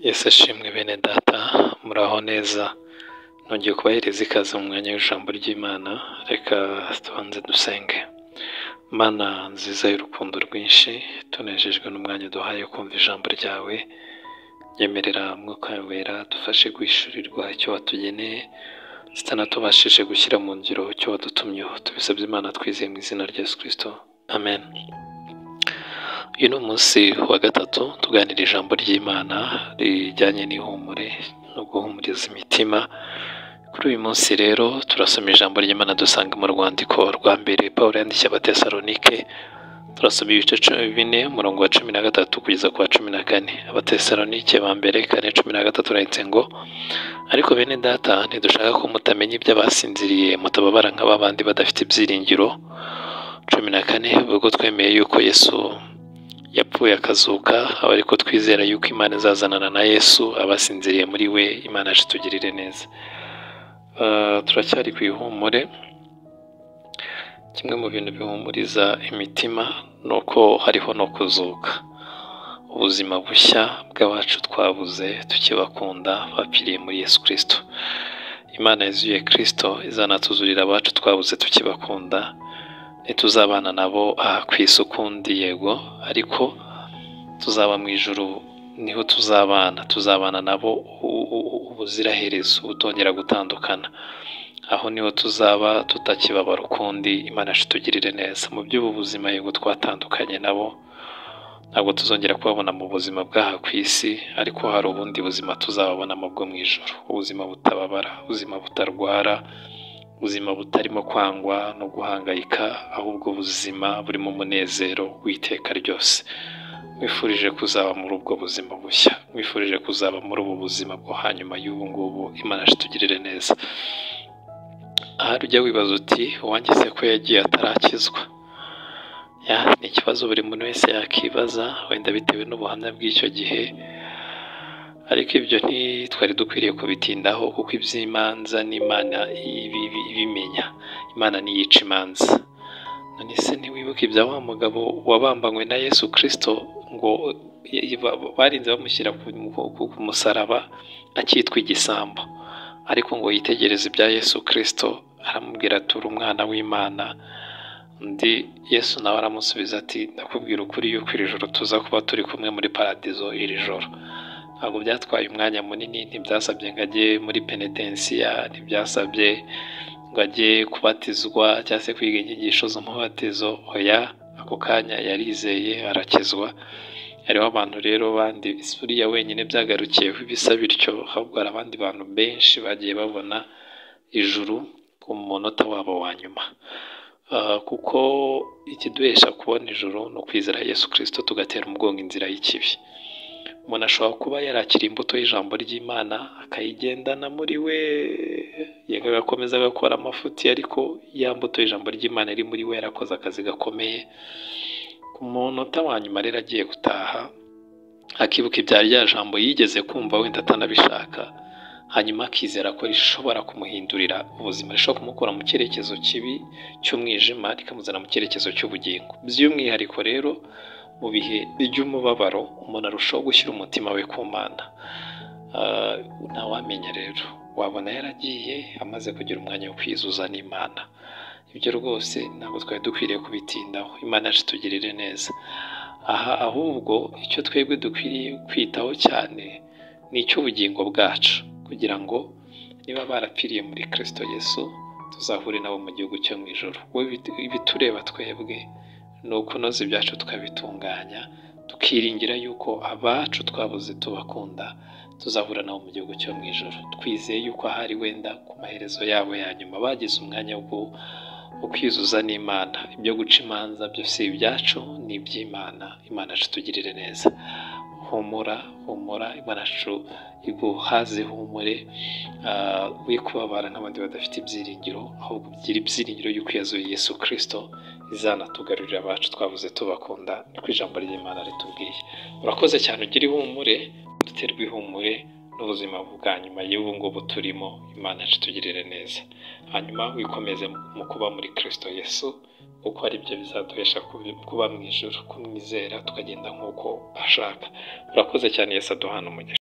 Yesu ashimwe bene data, muraho neza. Nongeye kubahereza ikaze mu mwanya w'ijambo ry'Imana. Reka tubanze dusenge. Mana nziza y'urukundo rwinshi, tunejejwe n'umwanya duhaye kumva ijambo ryawe. Nyemerera Mwuka wera dufashe guhishurirwa icyo watugeneye, zitanatubashije gushyira mu ngiro icyo wadutumyeho. Tubisabye Imana twizeye mu izina rya Yesu Kristo. Amen. Uyu ni umunsi wa gatatu tuganira ijambo ry'Imana rijyanye n'ihumure no guhumuriza imitima. Kuri uyu munsi rero turasoma ijambo ry'Imana dusanga mu rwandiko rwa mbere Pawulo yandikiye Abatesalonike. Turasoma ibice 4 umurongo wa 13 kugeza ku wa 14. Abatesalonike ba mbere 4:13 urahitse ngo: ariko bene data, ntidushaka ko mutamenya iby'abasinziriye, mutababara nk'abandi badafite ibyiringiro. 14 ubwo twemeye yuko Yesu yapfuye akazuka, aba ariko twizera yuko Imana izazanana na Yesu abasinziriye muri we. Imana yacu itugirire neza. Turacyari ku ihumure. Kimwe mu bintu bihumuriza imitima ni uko hariho no kuzuka, ubuzima bushya bw'abacu twabuze tukibakunda bapfiriye muri Yesu Kristo. Imana yazuye Kristo izanatuzurira abacu twabuze tukibakunda. Ntituzabana nabo aha ku isi ukundi, yego, ariko tuzaba mu ijuru, niho tuzabana nabo ubuziraherezo, utongera gutandukana. Aho niho tuzaba tutakibabara ukundi. Imana yacu itugirire neza. Mu by'ubu buzima yego twatandukanye nabo, ntabwo tuzongera kubabona mu buzima bw'aha ku isi, ariko hari ubundi buzima tuzababonamo bwo mu ijuru, ubuzima butababara, ubuzima butarwara, ubuzima butarimo kwangwa no guhangayika, ahubwo ubuzima burimo umunezero w'iteka ryose. Mwifurije kuzaba muri ubwo buzima bushya, mwifurije kuzaba muri ubu buzima bwo hanyuma y'ubu ngubu. Imana yacu itugirire neza. Ahari ujya wibaza uti, uwanjye se ko yagiye atarakizwa? Ni ikibazo buri muntu wese yakibaza, wenda bitewe n'ubuhamya bw'icyo gihe, ariko ibyo ntitwari dukwiriye kubitindaho, kuko iby'imanza n'Imana ibimenya. Imana niyica imanza. None se ntiwibuke ibya wa mugabo wabambanywe na Yesu Kristo, ngo barinze bamushyira ku musaraba akitwa igisambo, ariko ngo yitegereze ibya Yesu Kristo, aramubwira ati uri umwana w'Imana. Undi Yesu nawe aramusubiza ati ndakubwira ukuri yuko iri joro tuza kuba turi kumwe muri paradizo iri joro. Ntabwo byatwaye umwanya munini, ntibyasabye ngo ajye muri penetensiya, ntibyasabye ngo ajye kubatizwa cyangwa se kwiga inyigisho z'umubatizo. Oya, ako kanya yarizeye arakizwa. Hariho abantu rero bandi buriya wenyine byagarukiyeho ibisa bityo, ahubwo hari abandi bantu benshi bagiye babona ijuru ku munota wabo wa nyuma. Kuko ikiduhesha kubona ijuru ni ukwizera Yesu Kristo, tugatera umugongo inzira y'ikibi. Umuntu ashobora kuba yarakira imbuto y'ijambo ry'Imana akayigendana muri we, agakomeza agakora amafuti, ariko ya mbuto y'ijambo ry'Imana iri muri we yarakoze akazi gakomeye. Ku munota wa nyuma rero agiye gutaha, akibuka ibya rya jambo yigeze kumva wenda atanabishaka, hanyuma akizera ko rishobora kumuhindurira ubuzima, rishobora kumukura mu cyerekezo kibi cy'umwijima rikamuzana mu cyerekezo cy'ubugingo. By'umwihariko rero mu bihe by'umubabaro, umuntu arushaho gushyira umutima we ku Mana. Ntawamenya rero, wabona yaragiye amaze kugira umwanya wo kwizuza n'Imana. Ibyo rwose ntabwo twari dukwiriye kubitindaho. Imana yacu itugirire neza. Ahubwo icyo twebwe dukwiriye kwitaho cyane ni icy'ubugingo bwacu, kugira ngo niba barapfiriye muri Kristo Yesu, tuzahure nabo mu gihugu cyo mu ijoro. Ibitureba twebwe ni ukunoza ibyacu tukabitunganya, tukiringira yuko abacu twabuze tubakunda tuzahura nabo mu gihugu cyo mu ijoro. Twizeye yuko ahari wenda ku maherezo yabo ya nyuma bagize umwanya wo kwizuza n'Imana. Ibyo guca imanza byo si ibyacu, ni iby'Imana. Imana yacu itugirire neza. Humura, Imana yacu iguhaze ihumure. We kubabara nk'abandi badafite ibyiringiro, ahubwo ugira ibyiringiro yuko yazuye Yesu Kristo, izanatugarurira abacu twabuze tubakunda. Niko ijambo ry'Imana ritubwiye. Urakoze cyane, ugira ihumure, duterwe ihumure n'ubuzima bwa nyuma y'ubu ngubu turimo. Imana yacu itugirire neza. Hanyuma wikomeze mu kuba muri Kristo Yesu, kuko ari byo bizaduhesha kuba mu ijuru, kumwizera tukagenda nk'uko ashaka. Urakoze cyane, Yesu aduhana umugisha.